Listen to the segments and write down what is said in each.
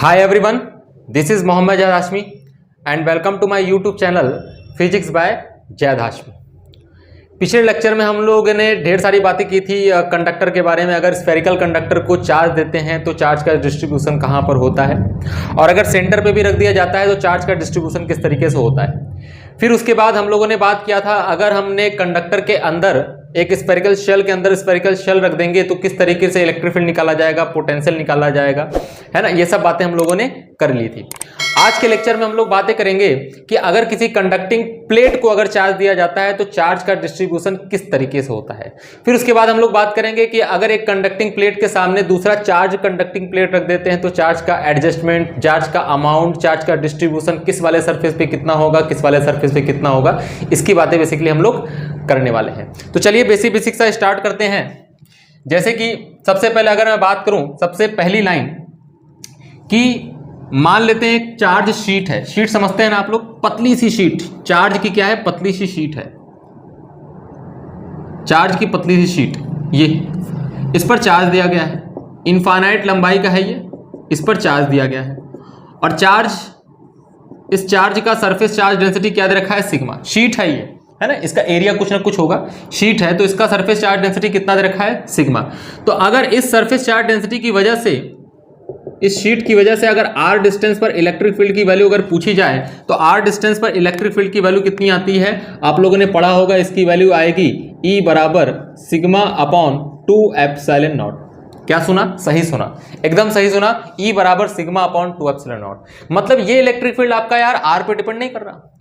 Hi everyone, this is Mohammad Jad Hashmi and welcome to my YouTube channel Physics by Jad Hashmi। पिछले lecture में हम लोगों ने ढेर सारी बातें की थी कंडक्टर के बारे में। अगर स्फेरिकल कंडक्टर को चार्ज देते हैं तो चार्ज का डिस्ट्रीब्यूशन कहाँ पर होता है, और अगर सेंटर पे भी रख दिया जाता है तो चार्ज का डिस्ट्रीब्यूशन किस तरीके से होता है। फिर उसके बाद हम लोगों ने बात किया था अगर हमने कंडक्टर के अंदर एक स्फेरिकल शेल के अंदर स्फेरिकल शेल रख देंगे तो किस तरीके से इलेक्ट्रिक फील्ड निकाला जाएगा, पोटेंशियल निकाला जाएगा, है ना। ये सब बातें हम लोगों ने कर ली थी। आज के लेक्चर में हम लोग बातें करेंगे कि अगर किसी कंडक्टिंग प्लेट को अगर चार्ज दिया जाता है तो चार्ज का डिस्ट्रीब्यूशन किस तरीके से होता है। फिर उसके बाद हम लोग बात करेंगे कि अगर एक कंडक्टिंग प्लेट के सामने दूसरा चार्ज कंडक्टिंग प्लेट रख देते हैं तो चार्ज का एडजस्टमेंट, चार्ज का अमाउंट, चार्ज का डिस्ट्रीब्यूशन किस वाले सरफेस पे कितना होगा, किस वाले सरफेस पे कितना होगा, इसकी बातें बेसिकली हम लोग करने वाले हैं। तो चलिए बेसिक सा स्टार्ट करते हैं। जैसे कि सबसे पहले अगर मैं बात करूं, सबसे पहली लाइन कि मान लेते हैं एक चार्ज शीट है। शीट समझते हैं ना आप लोग, पतली सी शीट। चार्ज की क्या है, पतली सी शीट है। चार्ज की पतली सी शीट, ये इस पर चार्ज दिया गया है, इनफाइनाइट लंबाई का है ये, इस पर चार्ज दिया गया है। और चार्ज, इस चार्ज का सरफेस चार्ज डेंसिटी क्या दे रखा है, सिग्मा। शीट है ये, है ना, इसका एरिया कुछ ना कुछ होगा। शीट है तो इसका सरफेस चार्ज डेंसिटी कितना दे रखा है, सिग्मा। तो अगर इस सरफेस चार्ज डेंसिटी की वजह से, इस शीट की वजह से अगर r डिस्टेंस पर इलेक्ट्रिक फील्ड की वैल्यू अगर पूछी जाए तो r डिस्टेंस पर इलेक्ट्रिक फील्ड की वैल्यू कितनी आती है, आप लोगों ने पढ़ा होगा। इसकी वैल्यू आएगी E बराबर सिग्मा अपॉन 2 एप्सिलॉन नॉट। क्या सुना, सही सुना, एकदम सही सुना। E बराबर सिग्मा अपॉन 2 एप्सिलॉन नॉट। मतलब ये इलेक्ट्रिक फील्ड आपका यार r पे डिपेंड नहीं कर रहा।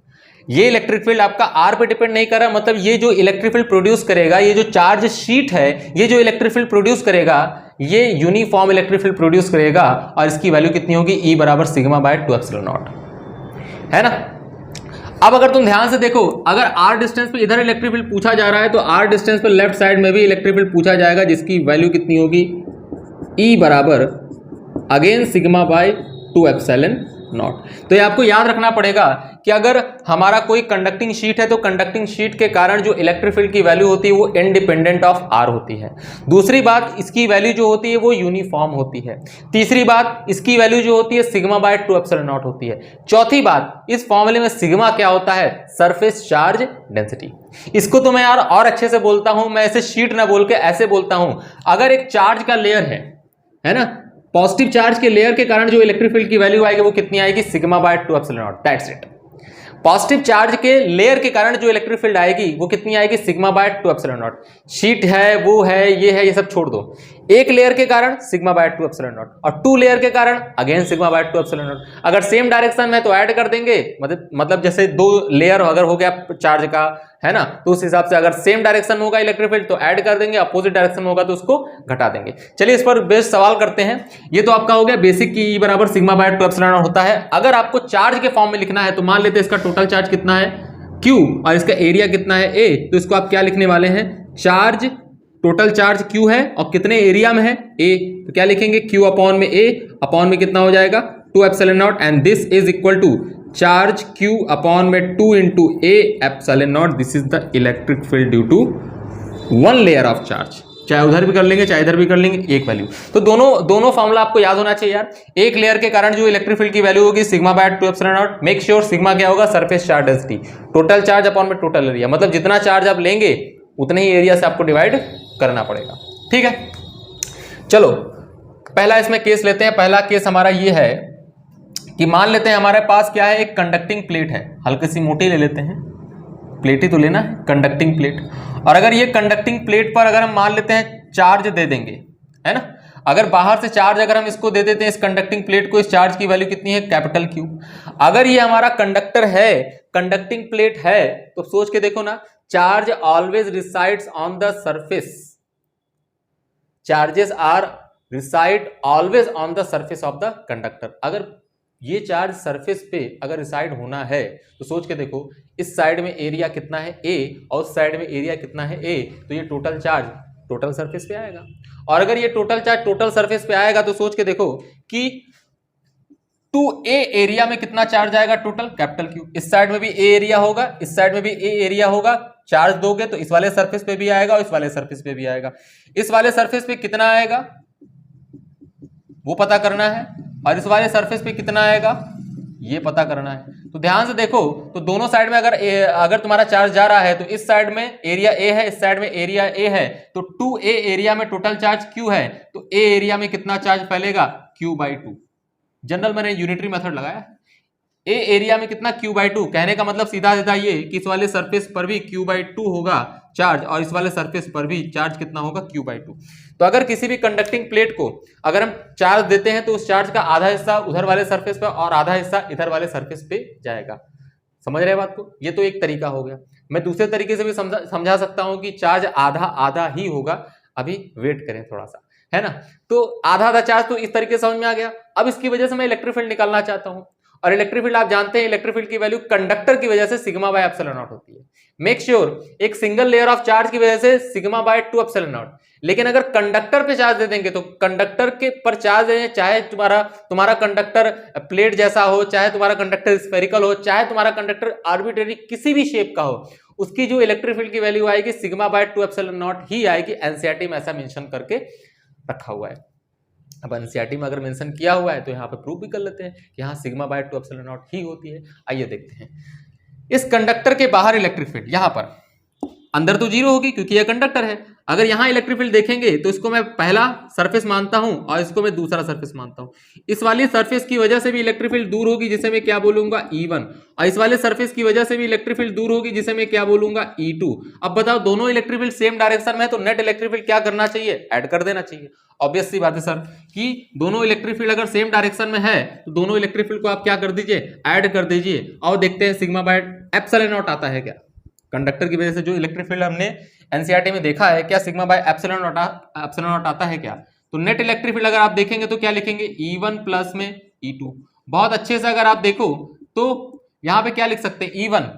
ये इलेक्ट्रिक फील्ड आपका r पे डिपेंड नहीं कर रहा। मतलब ये जो इलेक्ट्रिक फील्ड प्रोड्यूस करेगा, ये जो चार्ज शीट है, ये जो इलेक्ट्रिक फील्ड प्रोड्यूस करेगा, ये यूनिफॉर्म इलेक्ट्रिक फील्ड प्रोड्यूस करेगा। और इसकी वैल्यू कितनी होगी, E बराबर सिग्मा बाय 2 एप्सिलॉन नॉट, है ना। अब अगर तुम ध्यान से देखो, अगर r डिस्टेंस पे इधर इलेक्ट्रिक फील्ड पूछा जा रहा है तो r डिस्टेंस पे लेफ्ट साइड में भी इलेक्ट्रिक फील्ड पूछा जाएगा, जिसकी वैल्यू कितनी होगी, E बराबर again sigma bye 2 epsilon not. तो ये आपको याद रखना पड़ेगा कि अगर हमारा कोई कंडक्टिंग शीट है तो कंडक्टिंग शीट के कारण जो इलेक्ट्रिक फील्ड की वैल्यू होती है वो इंडिपेंडेंट ऑफ r होती है। दूसरी बात, इसकी वैल्यू जो होती है वो यूनिफॉर्म होती है। तीसरी बात, इसकी वैल्यू जो होती है सिग्मा बाय 2 एप्सिलॉन नॉट होती है। चौथी बात, इस फॉर्मूले में सिग्मा क्या होता है, सरफेस चार्ज डेंसिटी। इसको तो मैं यार और अच्छे से बोलता हूं, मैं ऐसे शीट ना बोल के ऐसे बोलता हूं। अगर एक चार्ज का लेयर है ना, पॉजिटिव चार्ज के लेयर के कारण जो इलेक्ट्रिक फील्ड की वैल्यू आएगी वो कितनी आएगी, sigma bye 2 epsilon not. That's it. Positive charge के लेयर के कारण जो इलेक्ट्रिक फील्ड आएगी वो कितनी आएगी, sigma bye 2 epsilon not. Sheet है, वो है, ये सब छोड़ दो। एक लेयर के कारण सिग्मा बाय 2 एप्सिलॉन नॉट, और 2 लेयर के कारण again sigma bye 2 epsilon not. अगर सेम डायरेक्शन में तो ऐड कर देंगे, मतलब जैसे 2 लेयर अगर हो गया चार्ज का, है ना, तो उस हिसाब से अगर सेम डायरेक्शन होगा इलेक्ट्रिक फील्ड तो ऐड कर देंगे, अपोजिट डायरेक्शन होगा तो उसको घटा देंगे। चलिए इस पर बेस्ट सवाल करते हैं। ये तो आपका हो गया बेसिक की E बराबर सिग्मा बाय 2 एप्सिलॉन नॉट होता है। अगर आपको चार्ज के फॉर्म में लिखना है तो मान लेते हैं इसका टोटल चार्ज कितना है, Q, और इसका एरिया कितना है, A। तो इसको आप क्या लिखने वाले हैं, चार्ज, टोटल चार्ज Q है और कितने एरिया में है, A। तो क्या लिखेंगे, Q अपॉन में A, अपॉन में कितना हो जाएगा, 2 epsilon naught, and this is equal to charge Q upon में 2 into A epsilon naught. This is the electric field due to 1 layer of charge. चाहे उधर भी कर लेंगे चाहे इधर भी कर लेंगे, एक वैल्यू। तो दोनों फॉर्मूला आपको याद होना चाहिए यार। एक लेयर के कारण जो इलेक्ट्रिक फील्ड की वैल्यू होगी sigma bye 2 epsilon not. Make sure sigma क्या होगा, surface charge density, total charge upon में टोटल एरिया। मतलब जितना चार्ज आप लेंगे उतने ही एरिया से आपको डिवाइड करना पड़ेगा, ठीक है। चलो पहला इसमें केस लेते हैं। पहला केस हमारा ये है कि मान लेते हैं हमारे पास क्या है, एक कंडक्टिंग प्लेट है। हल्की सी मोटी ले लेते हैं, प्लेट ही तो लेना है, कंडक्टिंग प्लेट। और अगर ये कंडक्टिंग प्लेट पर अगर हम मान लेते हैं चार्ज दे देंगे, है ना, अगर बाहर से चार्ज अगर हम इसको दे देते हैं इस कंडक्टिंग प्लेट को, इस चार्ज की वैल्यू कितनी है, कैपिटल Q। अगर ये हमारा कंडक्टर है, कंडक्टिंग प्लेट है, तो सोच के देखो ना, charge always resides on the surface. Charges are reside always on the surface of the conductor. अगर ये चार्ज सरफेस पे अगर रिसाइड होना है तो सोच के देखो, इस साइड में एरिया कितना है A और उस साइड में एरिया कितना है A, तो ये टोटल चार्ज टोटल सरफेस पे आएगा। और अगर ये टोटल चार्ज टोटल सरफेस पे आएगा तो सोच के देखो कि 2A एरिया में कितना चार्ज आएगा, टोटल कैपिटल Q। इस साइड में भी A एरिया होगा, इस साइड में भी A एरिया होगा। चार्ज दोगे तो इस वाले सरफेस पे भी आएगा और इस वाले सरफेस पे भी आएगा। इस वाले सरफेस पे कितना आएगा वो पता करना है, और इस वाले सरफेस पे कितना आएगा, ये पता करना है। तो ध्यान से देखो, तो दोनों साइड में अगर तुम्हारा चार्ज जा रहा है तो इस साइड में एरिया ए है, इस साइड में एरिया ए है, तो 2a एरिया में टोटल चार्ज q है, तो a एरिया में कितना चार्ज फैलेगा, q/2। जनरल मैंने यूनिटरी मेथड लगाया। ए एरिया में कितना, q/2। कहने का मतलब सीधा सीधा ये कि इस वाले सरफेस पर भी q/2 होगा चार्ज, और इस वाले सरफेस पर भी चार्ज कितना होगा, q/2। तो अगर किसी भी कंडक्टिंग प्लेट को अगर हम चार्ज देते हैं तो उस चार्ज का आधा हिस्सा उधर वाले सरफेस पर और आधा हिस्सा इधर वाले सरफेस पे जाएगा। समझ रहे बात को? ये तो एक तरीका हो गया। मैं दूसरे तरीके से भी समझा सकता हूं कि चार्ज आधा आधा ही होगा। अभी वेट करें थोड़ा सा, है ना। तो आधा आधा चार्ज तो इस तरीके से समझ में आ गया। अब इसकी वजह से मैं इलेक्ट्रिक फील्ड निकालना चाहता हूं, और इलेक्ट्रिक फील्ड आप जानते हैं, इलेक्ट्रिक फील्ड की वैल्यू कंडक्टर की वजह से सिग्मा बाय एप्सिलॉन नॉट होती है। मेक श्योर एक सिंगल लेयर ऑफ चार्ज की वजह से सिग्मा बाय 2 एप्सिलॉन नॉट, लेकिन अगर कंडक्टर पे चार्ज दे देंगे तो कंडक्टर के पर चार्ज दें, चाहे तुम्हारा कंडक्टर प्लेट जैसा हो, चाहे तुम्हारा कंडक्टर स्फेरिकल हो, चाहे तुम्हारा कंडक्टर आर्बिट्रेरी किसी भी शेप का हो, उसकी जो इलेक्ट्रिक फील्ड की वैल्यू आएगी सिग्मा बाय 2 एप्सिलॉन नॉट ही आएगी। एनसीईआरटी में ऐसा मेंशन करके रखा हुआ है। अब एनसीईआरटी में अगर मेंशन किया हुआ है तो यहाँ पे प्रूव भी कर लेते हैं कि यहाँ सिग्मा बाय 2 एप्सिलॉन नॉट ही होती है। आइए देखते हैं इस कंडक्टर के बाहर इलेक्ट्रिक फील्ड। यहाँ पर अंदर तो जीरो होगी क्योंकि यह कंडक्टर है। अगर यहाँ इलेक्ट्रिक फील्ड देखेंगे तो इसको मैं पहला सरफेस मानता हूं और इसको मैं दूसरा सरफेस मानता हूं। इस वाली सरफेस की वजह से भी इलेक्ट्रिक फील्ड दूर होगी जिसे मैं क्या बोलूंगा, E1, और इस वाले सरफेस की वजह से भी इलेक्ट्रिक फील्ड दूर होगी जिसे मैं क्या बोलूंगा, E2। अब बताओ दोनों इलेक्ट्रिक फील्ड सेम डायरेक्शन में है तो नेट इलेक्ट्रिक फील्ड क्या करना चाहिए, ऐड कर देना चाहिए। ऑब्वियस सी बात है सर कि दोनों इलेक्ट्रिक फील्ड अगर सेम डायरेक्शन में है तो दोनों इलेक्ट्रिक फील्ड को आप क्या कर दीजिए, ऐड कर दीजिए। और देखते हैं सिग्मा बाय एप्सिलॉन नॉट आता है क्या। कंडक्टर की वजह से जो इलेक्ट्रिक फील्ड हमने एनसीईआरटी में देखा है, क्या सिग्मा बाय एप्सिलॉन नॉट आता है क्या। तो नेट इलेक्ट्रिक फील्ड अगर आप देखेंगे तो क्या लिखेंगे, E1 प्लस में E2। बहुत अच्छे से अगर आप देखो तो यहां पे क्या लिख सकते हैं, E1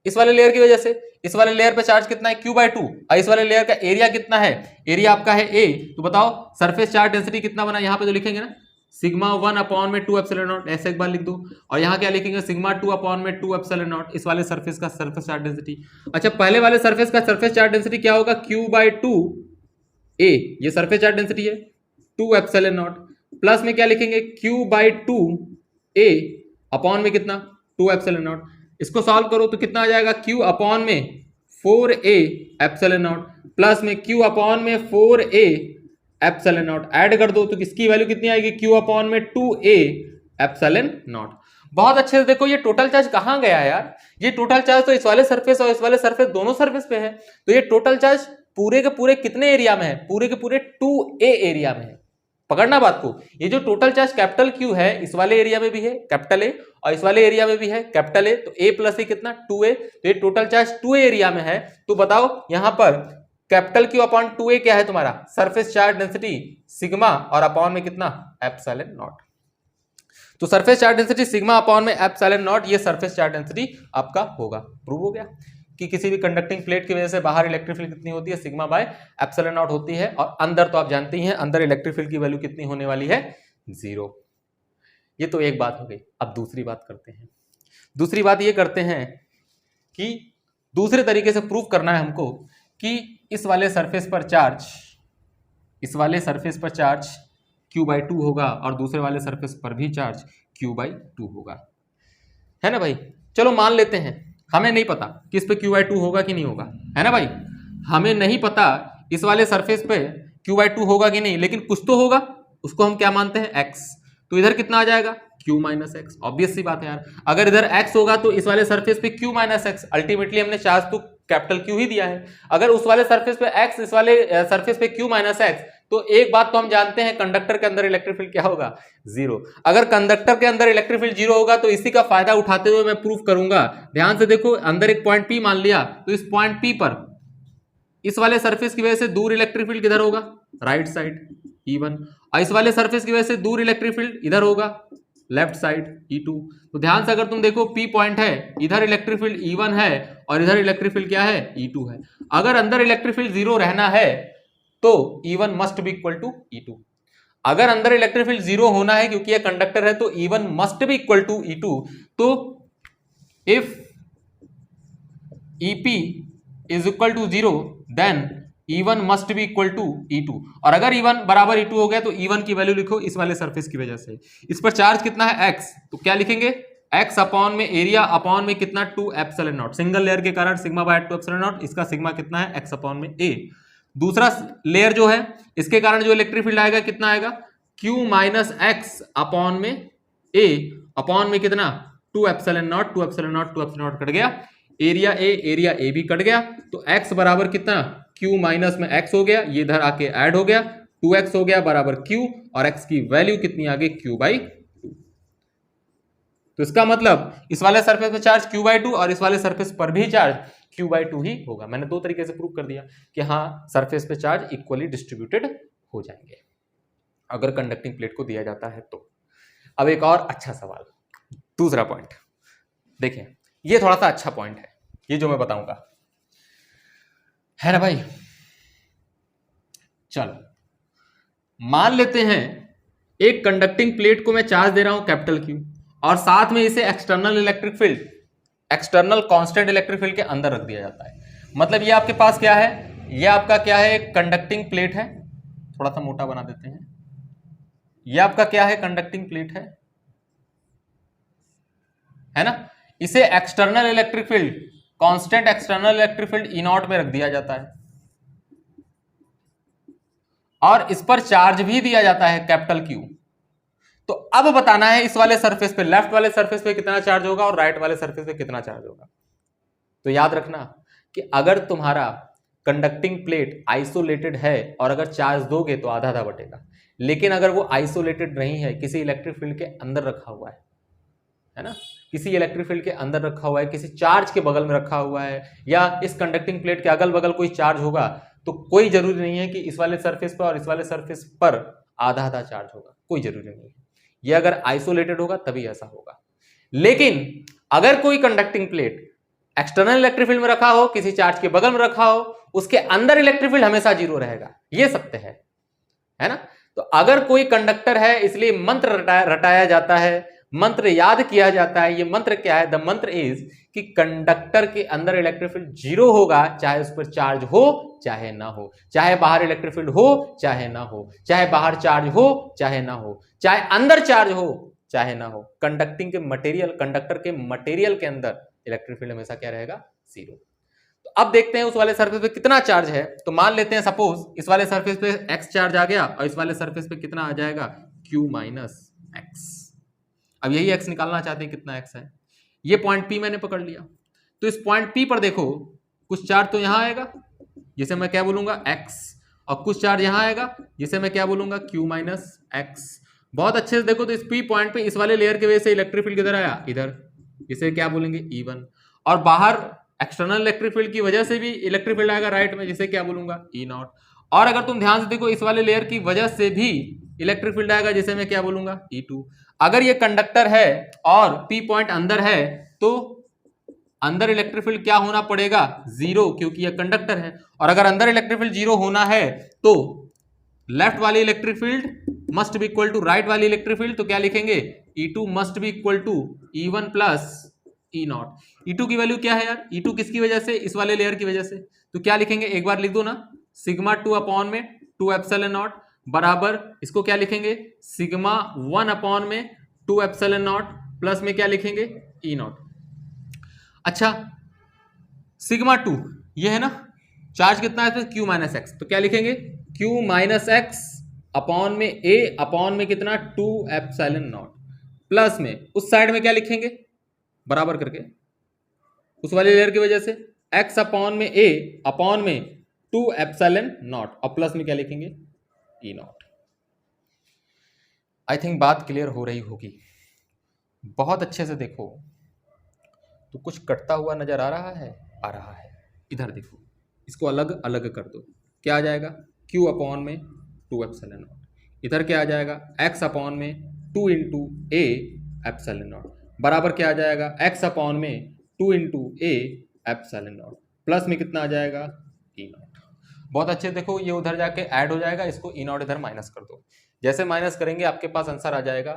इस वाले लेयर की वजह से, इस वाले लेयर पे चार्ज कितना है, q/2, और इस वाले लेयर का एरिया कितना है, एरिया आपका है a। तो बताओ सरफेस चार्ज डेंसिटी कितना बना, यहाँ पे तो लिखेंगे ना सिग्मा 1 अपॉन में 2 एप्सिलॉन नॉट, ऐसे एक बार लिख दो। और यहाँ क्या लिखेंगे, सिग्मा 2 अपॉन में 2 एप्सिलॉन नॉट, इस वाले सरफेस का सरफेस चार्ज डेंसिटी। अच्छा पहले वाले सरफेस का सरफेस चार्ज डेंसिटी क्या होगा, q/2a, ये सरफेस चार्ज डेंसिटी है 2 एप्सिलॉन नॉट, प्लस में क्या लिखेंगे q/2a अपॉन में कितना 2 एप्सिलॉन नॉट। इसको सॉल्व करो तो कितना आ जाएगा, q अपॉन में 4a एप्सिलॉन नॉट प्लस में q अपॉन में 4a एप्सिलॉन नॉट, ऐड कर दो तो किसकी वैल्यू कितनी आएगी, q अपॉन में 2a एप्सिलॉन नॉट। बहुत अच्छे से देखो ये टोटल चार्ज कहां गया है यार, ये टोटल चार्ज तो इस वाले सरफेस और इस वाले सरफेस दोनों सरफेस पे है। तो ये टोटल चार्ज पूरे के पूरे कितने एरिया में है, पूरे के पूरे 2a एरिया में है। पकड़ना बात को, ये जो टोटल चार्ज कैपिटल Q है इस वाले एरिया में भी है कैपिटल A, और इस वाले एरिया में भी है कैपिटल A, तो A प्लस A कितना 2A, तो ये टोटल चार्ज 2A एरिया में है। तो बताओ यहां पर कैपिटल Q अपॉन 2A क्या है तुम्हारा, सरफेस चार्ज डेंसिटी सिग्मा, और अपॉन में कितना एप्सिलॉन नॉट। तो surface charge density sigma upon में एप्सिलॉन नॉट, ये सरफेस चार्ज डेंसिटी आपका होगा। प्रूव हो गया कि किसी भी कंडक्टिंग प्लेट की वजह से बाहर इलेक्ट्रिक फील्ड कितनी होती है, सिग्मा बाय एप्सिलॉन नॉट होती है। और अंदर तो आप जानते ही हैं अंदर इलेक्ट्रिक फील्ड की वैल्यू कितनी होने वाली है, 0। ये तो एक बात हो गई। अब दूसरी बात करते हैं। दूसरी बात ये करते हैं कि दूसरे तरीके से प्रूव करना है हमको कि इस वाले सरफेस पर चार्ज q/2 होगा और दूसरे वाले सरफेस पर भी चार्ज q/2 होगा, है ना भाई। चलो मान लेते हैं, हमें नहीं पता कि इस पे q/2 होगा कि नहीं होगा, है ना भाई। हमें नहीं पता इस वाले सरफेस पे q/2 होगा कि नहीं, लेकिन कुछ तो होगा, उसको हम क्या मानते हैं, x। तो इधर कितना आ जाएगा, q - x। ऑब्वियस सी बात है यार, अगर इधर x होगा तो इस वाले सरफेस पे q - x, अल्टीमेटली हमने चार्ज तो कैपिटल Q ही दिया है। अगर उस वाले सरफेस पे x, इस वाले सरफेस पे q - x, तो एक बात तो हम जानते हैं कंडक्टर के अंदर इलेक्ट्रिक फील्ड क्या होगा, 0। अगर कंडक्टर के अंदर इलेक्ट्रिक फील्ड 0 होगा तो इसी का फायदा उठाते हुए मैं प्रूफ करूंगा। ध्यान से देखो, अंदर एक पॉइंट P मान लिया, तो इस पॉइंट P पर इस वाले सरफेस की वजह से दूर इलेक्ट्रिक फील्ड किधर होगा, राइट साइड E1, और इस वाले सरफेस की वजह से दूर इलेक्ट्रिक फील्ड इधर होगा, लेफ्ट साइड E2। तो ध्यान से अगर तुम देखो P पॉइंट है, इधर इलेक्ट्रिक फील्ड E1 है और इधर इलेक्ट्रिक फील्ड क्या है, E2 है। अगर अंदर इलेक्ट्रिक फील्ड 0 रहना है तो E1 must be equal to E2। अगर अंदर इलेक्ट्रिक फील्ड 0 होना है क्योंकि यह कंडक्टर है तो E1 must be equal to E2। तो if EP is equal to 0 then E1 must be equal to E2, और अगर E1 बराबर E2 हो गया तो E1 की वैल्यू लिखो इस वाले सरफेस की वजह से। इस पर चार्ज कितना है x, तो क्या लिखेंगे x अपॉन में एरिया अपॉन में कितना 2 एप्सिलॉन नॉट, सिंगल लेयर के कारण सिग्मा बाय 2 एप्सिलॉन नॉट, इसका सिग्मा कितना है x अपॉन में a। दूसरा लेयर जो है इसके कारण जो इलेक्ट्रिक फील्ड आएगा कितना आएगा q माइनस एक्स अपॉन में a अपॉन में कितना 2 epsilon not, 2 epsilon not 2 epsilon not cut गया, एरिया ए भी कट गया, तो x बराबर कितना q माइनस में x हो गया, ये इधर आके ऐड हो गया, 2x हो गया बराबर q, और x की वैल्यू कितनी आ गई q बाई 2। तो इसका मतलब इस वाले सरफेस पे चार्ज q बाई 2 और इस वाले सरफेस पर भी चार्ज q बाई 2 ही होगा। मैंने दो तरीके से प्रूव कर दिया कि हाँ सरफेस पे चार्ज इक्वली डिस्ट्रीब्यूटेड हो जाएंगे अगर कंडक्टिंग प्लेट को दिया जाता है तो। अब एक और अच्छा सवाल, दूसरा पॉइंट देखिए, ये थोड़ा सा अच्छा पॉइंट है, ये जो मैं बताऊंगा है ना भाई। चलो मान लेते हैं एक कंडक्टिंग प्लेट को मैं चार्ज दे रहा हूं कैपिटल Q, और साथ में इसे external electric field, external constant electric field के अंदर रख दिया जाता है। मतलब ये आपके पास क्या है, ये आपका क्या है, एक कंडक्टिंग प्लेट है, थोड़ा सा मोटा बना देते हैं, ये आपका क्या है कंडक्टिंग प्लेट है ना। इसे external electric field, constant external electric field E not में रख दिया जाता है, और इस पर चार्ज भी दिया जाता है कैपिटल Q। तो अब बताना है इस वाले सरफेस पे, लेफ्ट वाले सरफेस पे कितना चार्ज होगा और राइट वाले सरफेस पे कितना चार्ज होगा। तो याद रखना कि अगर तुम्हारा कंडक्टिंग प्लेट आइसोलेटेड है और अगर चार्ज दोगे तो आधा आधा बटेगा, लेकिन अगर वो आइसोलेटेड नहीं है, किसी इलेक्ट्रिक फील्ड के अंदर रखा हुआ है ना, किसी इलेक्ट्रिक फील्ड के अंदर रखा हुआ है, किसी चार्ज के बगल में रखा हुआ है, या इस कंडक्टिंग प्लेट के अगल बगल कोई चार्ज होगा, तो कोई जरूरी नहीं है कि इस वाले सरफेस पर और इस वाले सरफेस पर आधा आधा चार्ज होगा, कोई जरूरी नहीं है। ये अगर आइसोलेटेड होगा तभी ऐसा होगा। लेकिन अगर कोई conducting plate external electric field में रखा हो, किसी चार्ज के बगल में रखा हो, उसके अंदर इलेक्ट्रिक फील्ड हमेशा जीरो रहेगा, ये सत्य है ना। तो अगर कोई कंडक्टर है, इसलिए मंत्र रटाया जाता है, मंत्र याद किया जाता है। ये मंत्र क्या है, द मंत्र इज कि कंडक्टर के अंदर इलेक्ट्रिक फील्ड जीरो होगा, चाहे उस पर चार्ज हो चाहे ना हो, चाहे बाहर इलेक्ट्रिक फील्ड हो चाहे ना हो, चाहे बाहर चार्ज हो चाहे ना हो, चाहे अंदर चार्ज हो चाहे ना हो। कंडक्टिंग के मटेरियल, कंडक्टर के मटेरियल के अंदर इलेक्ट्रिक फील्ड हमेशा क्या रहेगा, जीरो। तो अब देखते हैं उस वाले सरफेस पे कितना चार्ज है। तो मान लेते हैं सपोज इस वाले सरफेस पे x चार्ज आ गया और इस वाले सरफेस पे कितना आ जाएगा q माइनस एक्स। अब यही x निकालना चाहते हैं कितना x है। ये पॉइंट P मैंने पकड़ लिया, तो इस पॉइंट P पर देखो कुछ चार्ज तो यहां आएगा जिसे मैं क्या बोलूंगा x, और कुछ चार्ज यहां आएगा जिसे मैं क्या बोलूंगा q माइनस एक्स। बहुत अच्छे से देखो तो इस P पॉइंट पे इस वाले लेयर की वजह से इलेक्ट्रिक फील्ड किधर आया, इधर, इसे क्या बोलेंगे E1, और बाहर एक्सटर्नल इलेक्ट्रिक फील्ड की वजह से भी इलेक्ट्रिक फील्ड आएगा राइट में, जिसे क्या बोलूंगा E नॉट। और अगर तुम ध्यान से देखो इस वाले लेयर की वजह से भी इलेक्ट्रिक फील्ड आएगा जिसे मैं क्या बोलूंगा E2। अगर ये कंडक्टर है और P पॉइंट अंदर है तो अंदर इलेक्ट्रिक फील्ड क्या होना पड़ेगा, जीरो, क्योंकि ये कंडक्टर है। और अगर अंदर इलेक्ट्रिक फील्ड जीरो होना है तो लेफ्ट वाली electric field must be equal to right वाली इलेक्ट्रिक फील्ड, तो क्या लिखेंगे E2 must be equal to E1 plus E naught. E2 की वैल्यू क्या है यार, E2 किसकी वजह से, इस वाले लेयर की वजह से, तो क्या लिखेंगे एक बार लिख दो ना, सिग्मा 2 अपॉन में 2 एप्सिलॉन नॉट बराबर इसको क्या लिखेंगे सिग्मा 1 अपॉन में 2 एप्सिलॉन नॉट प्लस में क्या लिखेंगे E नॉट। अच्छा सिग्मा 2 ये है ना, चार्ज कितना है इसमें Q माइनस एक्स, तो क्या लिखेंगे Q माइनस एक्स अपॉन में A अपॉन में कितना 2 एप्सिलॉन नॉट प्लस में उस साइड में क्या लिखेंगे बराबर करके उस वाले लेयर की वजह से x अपॉन में A अपॉन में 2 एप्सिलॉन नॉट और प्लस में क्या लिखेंगे E नॉट। आई थिंक बात क्लियर हो रही होगी। बहुत अच्छे से देखो तो कुछ कटता हुआ नजर आ रहा है, आ रहा है, इधर देखो, इसको अलग अलग कर दो, क्या आ जाएगा Q अपॉन में 2 एप्सिलॉन नॉट, इधर क्या आ जाएगा x अपॉन में 2 इंटू A एप्सिलॉन नॉट बराबर क्या आ जाएगा x अपॉन में 2 into A epsilon not plus में कितना आ जाएगा E नॉट। बहुत अच्छे देखो ये उधर जाके ऐड हो जाएगा, इसको E नॉट इधर माइनस कर दो, जैसे माइनस करेंगे आपके पास आंसर आ जाएगा,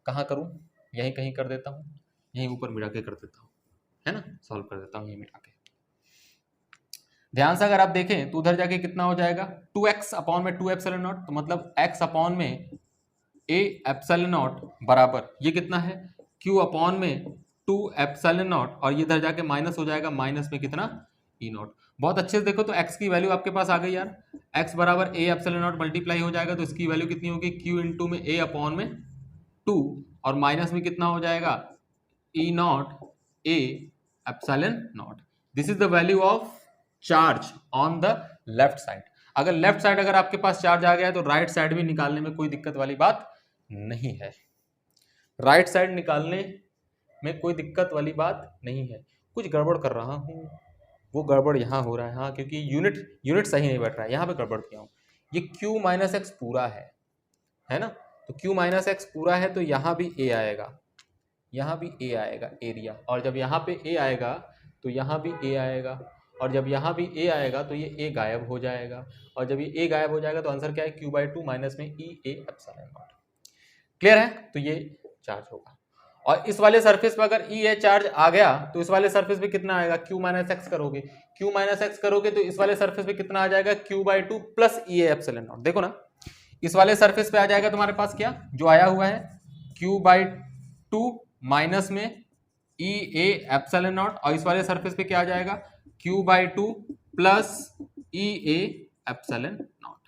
कहाँ करूँ, यहीं कहीं कर देता हूँ, यहीं ऊपर मिला के कर देता हूँ, है ना, सॉल्व कर देता हूँ यहीं मिला के। ध्यान से अगर आप देखें तो उधर जाके कितना हो जाएगा 2x अपॉन में 2 एप्सिलॉन नॉट, तो मतलब x अपॉन में a एप्सिलॉन नॉट बराबर ये कितना है q अपॉन में 2 एप्सिलॉन नॉट, और ये इधर जाके माइनस हो जाएगा, माइनस में कितना e नॉट। बहुत अच्छे से देखो तो x की वैल्यू आपके पास आ गई यार, x बराबर a एप्सिलॉन नॉट मल्टीप्लाई हो जाएगा, तो इसकी वैल्यू कितनी होगी q इंटू में a अपॉन में 2, और माइनस में कितना हो जाएगा e not a epsilon naught. This is the value of charge on the left side. अगर लेफ्ट साइड अगर आपके पास चार्ज आ गया है तो राइट साइड भी निकालने में कोई दिक्कत वाली बात नहीं है, राइट साइड निकालने में कोई दिक्कत वाली बात नहीं है। कुछ गड़बड़ कर रहा हूँ, वो गड़बड़ यहाँ हो रहा है, हाँ क्योंकि यूनिट सही नहीं बैठ रहा है, यहाँ पे गड़बड़ किया हूँ। ये q माइनस एक्स पूरा है ना, तो q माइनस एक्स पूरा है तो यहाँ भी a आएगा, यहाँ भी a आएगा एरिया, और जब यहाँ पे a आएगा तो यहाँ भी a आएगा, और जब यहाँ भी a आएगा तो ये a गायब हो जाएगा, और जब ये a गायब हो जाएगा तो आंसर क्या है q/2 माइनस में e a epsilon not. Clear है, तो ये चार्ज होगा। और इस वाले सरफेस पर अगर e a चार्ज आ गया तो इस वाले सरफेस पे कितना आएगा q माइनस एक्स करोगे, q माइनस एक्स करोगे तो इस वाले सरफेस पे कितना आ जाएगा q/2 plus e a epsilon not. देखो ना इस वाले सरफेस पे आ जाएगा तुम्हारे पास क्या जो आया हुआ है q/2 माइनस में e a एप्सिलॉन नॉट, और इस वाले सरफेस पे क्या आ जाएगा q/2 plus e a epsilon not,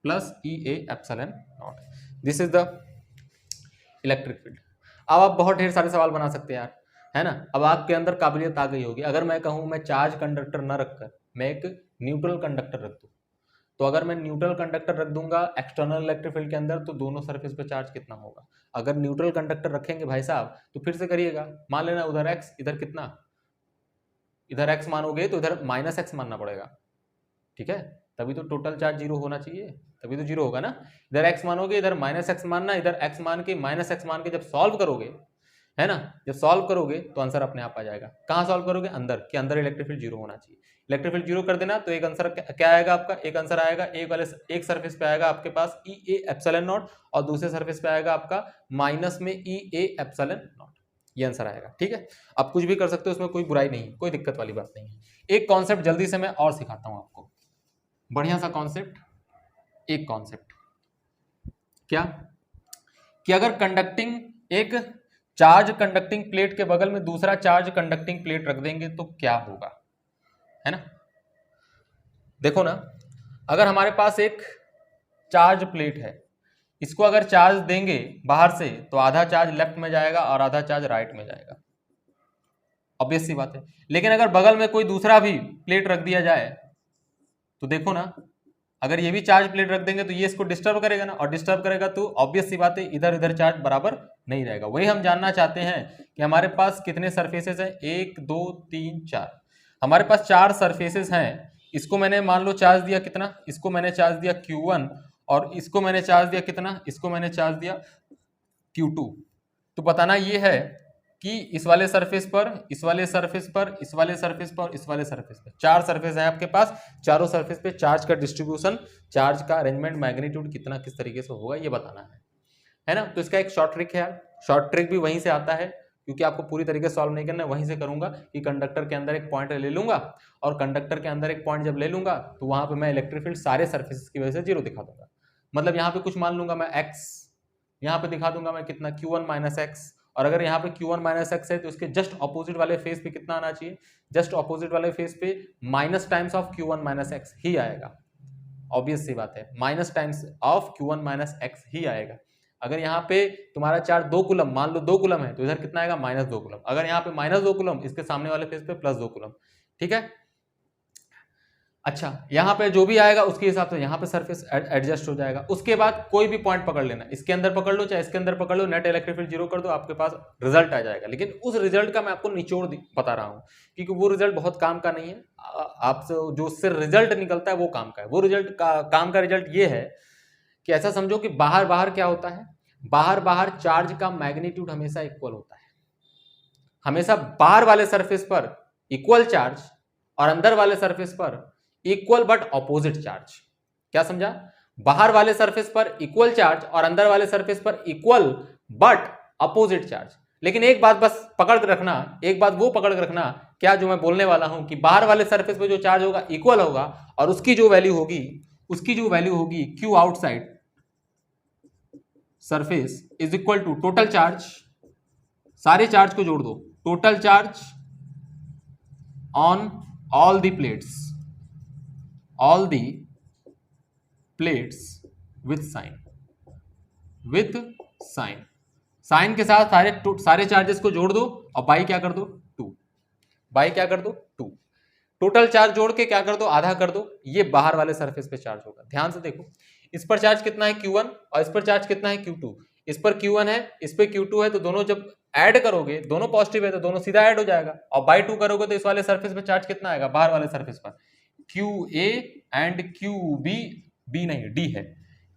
plus e a epsilon naught. This is the electric field. अब आप बहुत ढेर सारे सवाल बना सकते हैं यार, है ना। अब आपके अंदर काबिलियत आ गई होगी। अगर मैं कहूं मैं चार्ज कंडक्टर न रखकर मैं एक न्यूट्रल कंडक्टर रख दूं, तो अगर मैं न्यूट्रल कंडक्टर रख दूंगा एक्सटर्नल इलेक्ट्रिक फील्ड के अंदर तो दोनों सरफेस पे चार्ज कितना होगा। अगर न्यूट्रल कंडक्टर रखेंगे भाई साहब तो फिर से करिएगा, मान लेना उधर x इधर कितना, इधर x मानोगे तो इधर माइनस एक्स मानना पड़ेगा, ठीक है, तभी तो टोटल चार्ज जीरो होना चाहिए, तभी तो जीरो होगा ना। इधर x मानोगे इधर माइनस एक्स मानना, इधर x मान के माइनस एक्स मान के जब सॉल्व करोगे, है ना, जब सॉल्व करोगे तो आंसर अपने आप आ जाएगा। कहाँ सॉल्व करोगे, अंदर, कि अंदर इलेक्ट्रिक फील्ड जीरो होना चाहिए। इलेक्ट्रिक फील्ड जीरो कर देना तो एक आंसर क्या आएगा आपका, एक आंसर आएगा एक सरफेस पे आएगा आपके पास ई ए एप्सिलॉन नॉट, और दूसरे सरफेस पे आएगा आपका माइनस में ई ए एप्सिलॉन नॉट, ये आंसर आएगा। ठीक है, आप कुछ भी कर सकते हो, उसमें कोई बुराई नहीं, कोई दिक्कत वाली बात नहीं है। एक कॉन्सेप्ट जल्दी से मैं और सिखाता हूं आपको, बढ़िया सा कॉन्सेप्ट। एक कॉन्सेप्ट क्या कि अगर कंडक्टिंग एक चार्ज कंडक्टिंग प्लेट के बगल में दूसरा चार्ज कंडक्टिंग प्लेट रख देंगे तो क्या होगा, है ना। देखो ना, अगर हमारे पास एक चार्ज प्लेट है, इसको अगर चार्ज देंगे बाहर से तो आधा चार्ज लेफ्ट में जाएगा और आधा चार्ज राइट में जाएगा, ऑब्वियस सी बात है। लेकिन अगर बगल में कोई दूसरा भी प्लेट रख दिया जाए तो देखो ना, अगर ये भी चार्ज प्लेट रख देंगे तो ये इसको डिस्टर्ब करेगा ना, और डिस्टर्ब करेगा तो ऑब्वियस सी बात है इधर इधर चार्ज बराबर नहीं रहेगा। वही हम जानना चाहते हैं कि हमारे पास कितने सरफेसेस हैं, 1 2 3 4, हमारे पास 4 सरफेसेस हैं। इसको मैंने मान लो चार्ज दिया कितना, इसको मैंने चार्ज दिया Q1, और इसको मैंने चार्ज दिया कितना, इसको मैंने चार्ज दिया Q2। तो बताना ये है कि इस वाले सरफेस पर, इस वाले सरफेस पर, इस वाले सरफेस पर, इस वाले सरफेस पर 4 सरफेस है आपके पास, चारों सरफेस पे चार्ज का डिस्ट्रीब्यूशन, चार्ज का अरेंजमेंट, मैग्नीट्यूड कितना किस तरीके से होगा ये बताना है ना। तो इसका एक शॉर्ट ट्रिक है यार, शॉर्ट ट्रिक भी वहीं से आता है, क्योंकि आपको पूरी तरीके से सॉल्व नहीं करना है, वहीं से करूंगा कि कंडक्टर के अंदर एक पॉइंट ले लूंगा, और कंडक्टर के अंदर एक पॉइंट जब ले लूंगा तो वहां पर मैं इलेक्ट्रिक फील्ड सारे सर्फेसिस की वजह से जीरो दिखा दूंगा। मतलब यहाँ पे कुछ मान लूंगा मैं x, यहाँ पे दिखा दूंगा मैं कितना Q1 माइनस एक्स, और अगर यहाँ पे Q1 माइनस एक्स है तो इसके जस्ट ऑपोजिट वाले फेस पे कितना आना चाहिए, जस्ट ऑपोजिट वाले फेस पे minus times of Q1 minus X ही आएगा, ऑब्वियस सी बात है, minus times of Q1 minus X ही आएगा। अगर यहाँ पे तुम्हारा चार्ज 2 कूलम, मान लो 2 कूलम है तो इधर कितना आएगा, माइनस 2 कूलम। अगर यहाँ पे माइनस 2 कूलम, इसके सामने वाले फेस पे प्लस 2 कूलम। ठीक है, अच्छा, यहाँ पे जो भी आएगा उसके हिसाब से यहाँ पे सरफेस एडजस्ट हो जाएगा। उसके बाद कोई भी पॉइंट पकड़ लेना, इसके अंदर पकड़ लो चाहे इसके अंदर पकड़ लो, नेट इलेक्ट्रिक फील्ड जीरो कर दो, आपके पास रिजल्ट आ जाएगा। लेकिन उस रिजल्ट का मैं आपको निचोड़ बता रहा हूँ, क्योंकि वो रिजल्ट बहुत काम का नहीं है, आपसे जो उससे रिजल्ट निकलता है वो काम का है। वो रिजल्ट का काम का रिजल्ट ये है कि ऐसा समझो कि बाहर बाहर क्या होता है, बाहर बाहर चार्ज का मैग्नीट्यूड हमेशा इक्वल होता है, हमेशा बाहर वाले सरफेस पर इक्वल चार्ज और अंदर वाले सरफेस पर इक्वल बट ऑपोजिट चार्ज। क्या समझा, बाहर वाले सरफेस पर इक्वल चार्ज और अंदर वाले सरफेस पर इक्वल बट अपोजिट चार्ज। लेकिन एक बात बस पकड़ के रखना, एक बात वो पकड़ के रखना, क्या जो मैं बोलने वाला हूं कि बाहर वाले सरफेस पे जो चार्ज होगा इक्वल होगा और उसकी जो वैल्यू होगी Q outside surface is equal to total charge, सारे चार्ज को जोड़ दो, total charge on all the plates with sign, sign के साथ सारे चार्जेस को जोड़ दो और बाई क्या कर दो 2, टोटल चार्ज जोड़ के क्या कर दो आधा कर दो, ये बाहर वाले सरफेस पे चार्ज होगा। ध्यान से देखो, इस पर चार्ज कितना है Q1 और इस पर चार्ज कितना है Q2, इस पर Q1 है इस पे Q2 है, तो दोनों जब ऐड करोगे, दोनों पॉजिटिव है तो दोनों सीधा ऐड हो जाएगा, और बाई 2 करोगे तो इस वाले सरफेस पे चार्ज कितना आएगा बाहर वाले सरफेस पर QA एंड QB, B नहीं D है,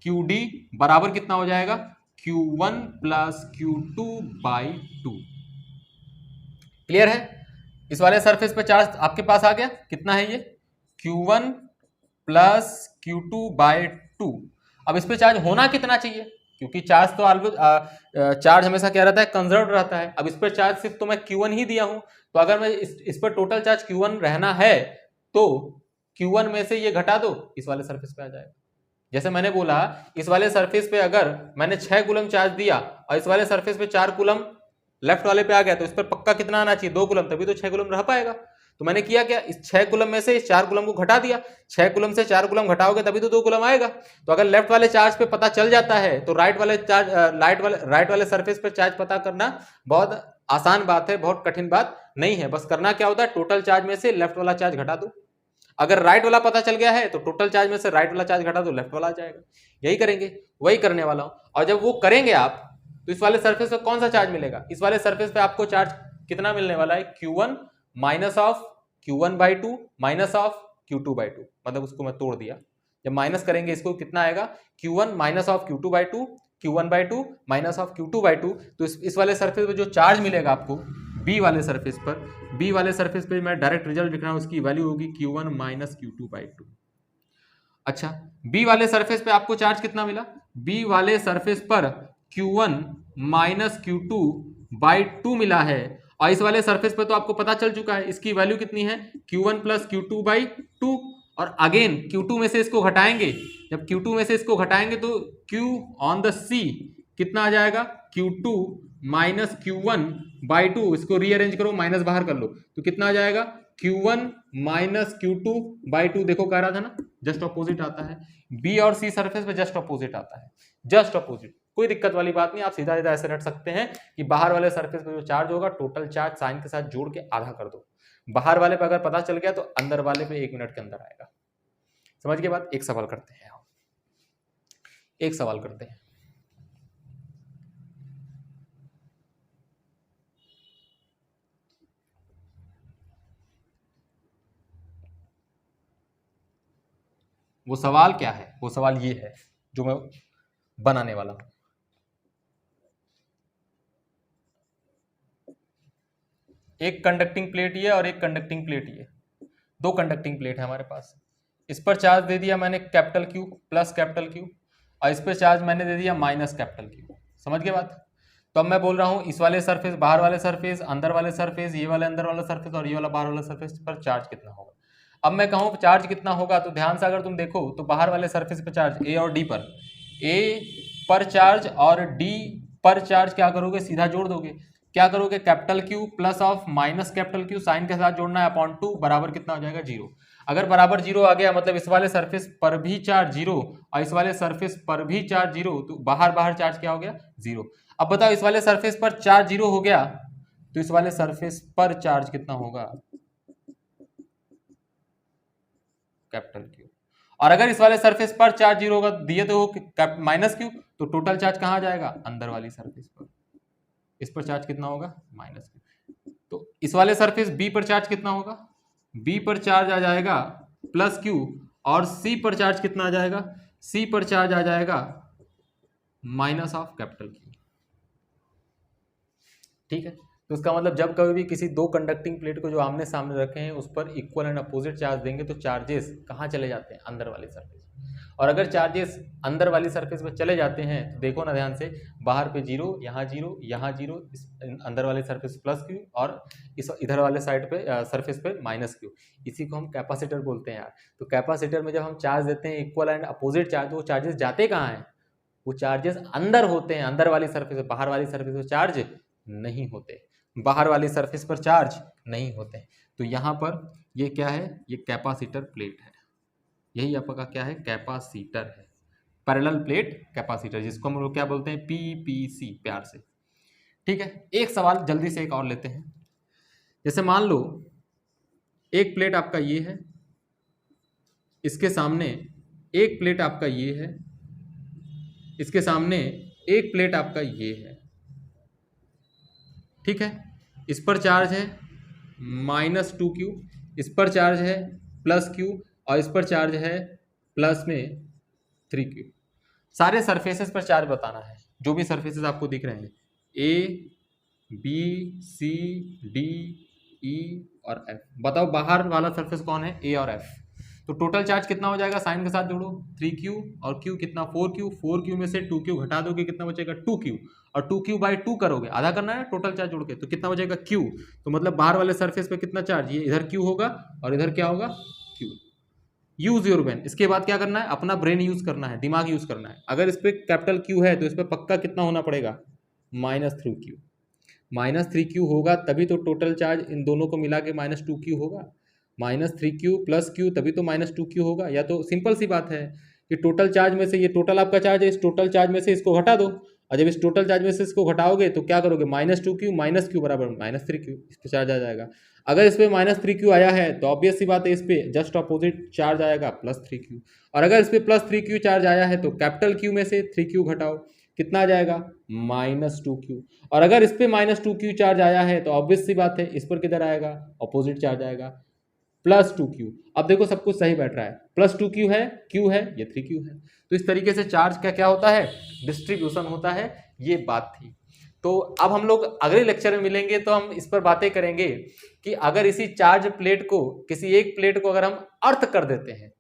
QD बराबर कितना हो जाएगा Q1 plus Q2 by 2। Clear है? इस वाले सरफेस पे चार्ज आपके पास आ गया, कितना है ये Q1 प्लस Q2 बाई 2। अब इस पे चार्ज होना कितना चाहिए, क्योंकि चार्ज तो ऑलवेज चार्ज हमेशा क्या रहता है कंजर्व रहता है। अब इस पर चार्ज सिर्फ तो मैं Q1 ही दिया हूं, तो अगर मैं इस पर टोटल चार्ज Q1 रहना है तो Q1 में से ये घटा दो, इस वाले सरफेस पे आ जाएगा। जैसे मैंने बोला इस वाले सरफेस पे अगर मैंने 6 कूलम चार्ज दिया और इस वाले सरफेस पे 4 कूलम लेफ्ट वाले पे आ गया, तो इस पर पक्का कितना आना चाहिए 2 कूलम, तभी तो 6 कूलम रह पाएगा। तो मैंने किया क्या, इस 6 कूलम में से इस 4 कूलम को घटा दिया, 6 कूलम से 4 कूलम घटाओगे तभी तो 2 कूलम आएगा। तो अगर लेफ्ट वाले चार्ज पे पता चल जाता है तो राइट वाले सरफेस पे चार्ज पता करना बहुत आसान बात है, बहुत कठिन बात नहीं है। बस करना क्या होता है, टोटल चार्ज में से लेफ्ट वाला चार्ज घटा दो। अगर राइट वाला पता चल गया है तो टोटल चार्ज में से राइट वाला चार्ज घटा दो, लेफ्ट वाला आ जाएगा। यही करेंगे, वही करने वाला हूं। और जब वो करेंगे आप तो इस वाले सरफेस पे कौन सा चार्ज मिलेगा, इस वाले सरफेस पे आपको चार्ज कितना मिलने वाला है Q1 minus of Q1 by 2 minus of Q2 by 2, मतलब उसको मैं तोड़ दिया, जब माइनस करेंगे इसको कितना आएगा Q1 minus of Q2 by 2, Q1 by 2 minus of Q2 by 2। तो इस वाले सरफेस पे जो चार्ज मिलेगा आपको B वाले सरफेस पे मैं डायरेक्ट रिजल्ट लिख रहा हूं, उसकी वैल्यू होगी Q1 माइनस Q2 बाई 2। अच्छा, B वाले सरफेस पे आपको चार्ज कितना मिला, B वाले सरफेस पर Q1 माइनस Q2 बाई 2 मिला है, और इस वाले सरफेस पे तो आपको पता चल चुका है इसकी वैल्यू कितनी है Q1 प्लस Q2 बाई 2। और अगेन Q2 में से इसको घटाएंगे, जब Q2 में से इसको घटाएंगे तो Q ऑन द C कितना आ जाएगा Q2 माइनस Q1 बाई 2, इसको रीअरेंज करो, माइनस बाहर कर लो तो कितना आ जाएगा Q1 माइनस Q2 बाई 2। देखो कह रहा था ना जस्ट ऑपोजिट आता है, B और C सरफेस पे जस्ट ऑपोजिट आता है, जस्ट ऑपोजिट, कोई दिक्कत वाली बात नहीं। आप सीधा सीधा ऐसे रट सकते हैं कि बाहर वाले सरफेस पे जो चार्ज होगा टोटल चार्ज साइन के साथ जोड़ के आधा कर दो, बाहर वाले पे अगर पता चल गया तो अंदर वाले पे 1 मिनट के अंदर आएगा। समझ के बाद एक सवाल करते हैं, एक सवाल करते हैं। वो सवाल क्या है, वो सवाल ये है जो मैं बनाने वाला हूं। एक कंडक्टिंग प्लेट ये और एक कंडक्टिंग प्लेट ये, 2 कंडक्टिंग प्लेट है हमारे पास। इस पर चार्ज दे दिया मैंने capital Q plus capital Q, और इस पर चार्ज मैंने दे दिया माइनस कैपिटल Q। समझ गए बात? तो अब मैं बोल रहा हूं इस वाले सरफेस, बाहर वाले सरफेस, अंदर वाले सरफेस, ये वाले अंदर वाला सरफेस और ये वाला बाहर वाला सरफेस पर चार्ज कितना होगा। अब मैं कहूं चार्ज कितना होगा, तो ध्यान से अगर तुम देखो तो बाहर वाले सरफेस पर चार्ज A और D पर, A पर चार्ज और D पर चार्ज क्या करोगे, सीधा जोड़ दोगे। क्या करोगे, capital Q plus of minus capital Q, sign के साथ जोड़ना है अपॉन 2, बराबर कितना हो जाएगा 0। अगर बराबर 0 आ गया मतलब इस वाले सरफेस पर भी चार्ज 0 और इस वाले सरफेस पर भी चार्ज 0, तो बाहर चार्ज क्या हो गया 0। अब बताओ इस वाले सरफेस पर चार्ज 0 हो गया तो इस वाले सरफेस पर चार्ज कितना होगा, कैपिटल Q। और अगर इस वाले सरफेस पर चार्ज 0 होगा, दिए तो हो माइनस Q, तो टोटल चार्ज कहां जाएगा, अंदर वाली सरफेस पर। इस पर चार्ज कितना होगा, माइनस Q। तो इस वाले सरफेस B पर चार्ज कितना होगा, B पर चार्ज आ जाएगा प्लस Q, और C पर चार्ज कितना आ जाएगा, C पर चार्ज आ जाएगा माइनस ऑफ कैपिटल Q। ठीक है, तो उसका मतलब जब कभी भी किसी दो कंडक्टिंग प्लेट को जो आमने सामने रखे हैं उस पर इक्वल एंड अपोजिट चार्ज देंगे तो चार्जेस कहाँ चले जाते हैं, अंदर वाली सरफेस। और अगर चार्जेस अंदर वाली सरफेस पे चले जाते हैं तो देखो ना ध्यान से, बाहर पे जीरो, यहाँ जीरो, यहाँ जीरो, इस अंदर वाले सरफेस प्लस क्यू और इस इधर वाले साइड पे सरफेस पे माइनस क्यू। इसी को हम कैपेसिटर बोलते हैं यार। तो कैपेसिटर में जब हम चार्ज देते हैं इक्वल एंड अपोजिट चार्ज, तो वो चार्जेस जाते कहाँ हैं, वो चार्जेस अंदर होते हैं, अंदर वाली सरफेस, बाहर वाली सरफेस पर चार्ज नहीं होते, बाहर वाली सरफेस पर चार्ज नहीं होते। तो यहाँ पर ये क्या है, ये कैपेसिटर प्लेट है, यही आपका क्या है, कैपेसिटर है, पैरेलल प्लेट कैपेसिटर, जिसको हम लोग क्या बोलते हैं, पीपीसी प्यार से। ठीक है, एक सवाल जल्दी से एक और लेते हैं। जैसे मान लो एक प्लेट आपका ये है, इसके सामने एक प्लेट आपका ये है, इसके सामने एक प्लेट आपका ये है। ठीक है, इस पर चार्ज है -2q, इस पर चार्ज है +q और इस पर चार्ज है प्लस में 3q। सारे सरफेसेस पर चार्ज बताना है, जो भी सरफेसेस आपको दिख रहे हैं, A B C D E और F। बताओ बाहर वाला सरफेस कौन है, A और F। तो टोटल चार्ज कितना हो जाएगा, साइन के साथ जोड़ो, 3q और q कितना 4q, 4q में से 2q घटा दोगे कितना बचेगा 2q, और 2q/2 करोगे, आधा करना है टोटल चार्ज जोड़ के, तो कितना बचेगा q। तो मतलब बाहर वाले सरफेस पे कितना चार्ज, ये इधर q होगा और इधर क्या होगा q। यूज योर ब्रेन, इसके बाद क्या करना है, अपना ब्रेन यूज करना है, दिमाग यूज करना है। अगर इस पर कैपिटल Q है तो इस पर पक्का कितना होना पड़ेगा, -3q। -3q होगा तभी तो टोटल चार्ज इन दोनों को मिला के -2q होगा, -3q + q तभी तो -2q होगा। या तो सिंपल सी बात है कि टोटल चार्ज में से, ये टोटल आपका चार्ज है, इस टोटल चार्ज में से इसको घटा दो, और जब इस टोटल चार्ज में से इसको घटाओगे तो क्या करोगे, -2q - q बराबर -3q, इस पर चार्ज आ जाएगा। अगर इस पर -3q आया है तो ऑब्वियस सी बात है इस पर जस्ट अपोजिट चार्ज आएगा +3q, और अगर इस पर +3q चार्ज आया है तो कैपिटल Q में से 3q घटाओ, कितना आ जाएगा -2q। और अगर इस पर -2q चार्ज आया है तो ऑब्वियस सी बात है इस पर किधर आएगा, अपोजिट चार्ज आएगा, +2q। अब देखो सब कुछ सही बैठ रहा है, +2q है, q है, ये 3q है। तो इस तरीके से चार्ज का क्या होता है, डिस्ट्रीब्यूशन होता है, ये बात थी। तो अब हम लोग अगले लेक्चर में मिलेंगे तो हम इस पर बातें करेंगे कि अगर इसी चार्ज प्लेट को, किसी एक प्लेट को अगर हम अर्थ कर देते हैं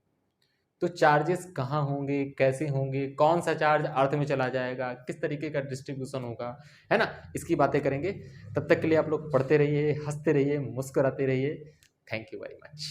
तो चार्जेस कहाँ होंगे, कैसे होंगे, कौन सा चार्ज अर्थ में चला जाएगा, किस तरीके का डिस्ट्रीब्यूशन होगा, है ना, इसकी बातें करेंगे। तब तक के लिए आप लोग पढ़ते रहिए, हंसते रहिए, मुस्कुराते रहिए। Thank you very much.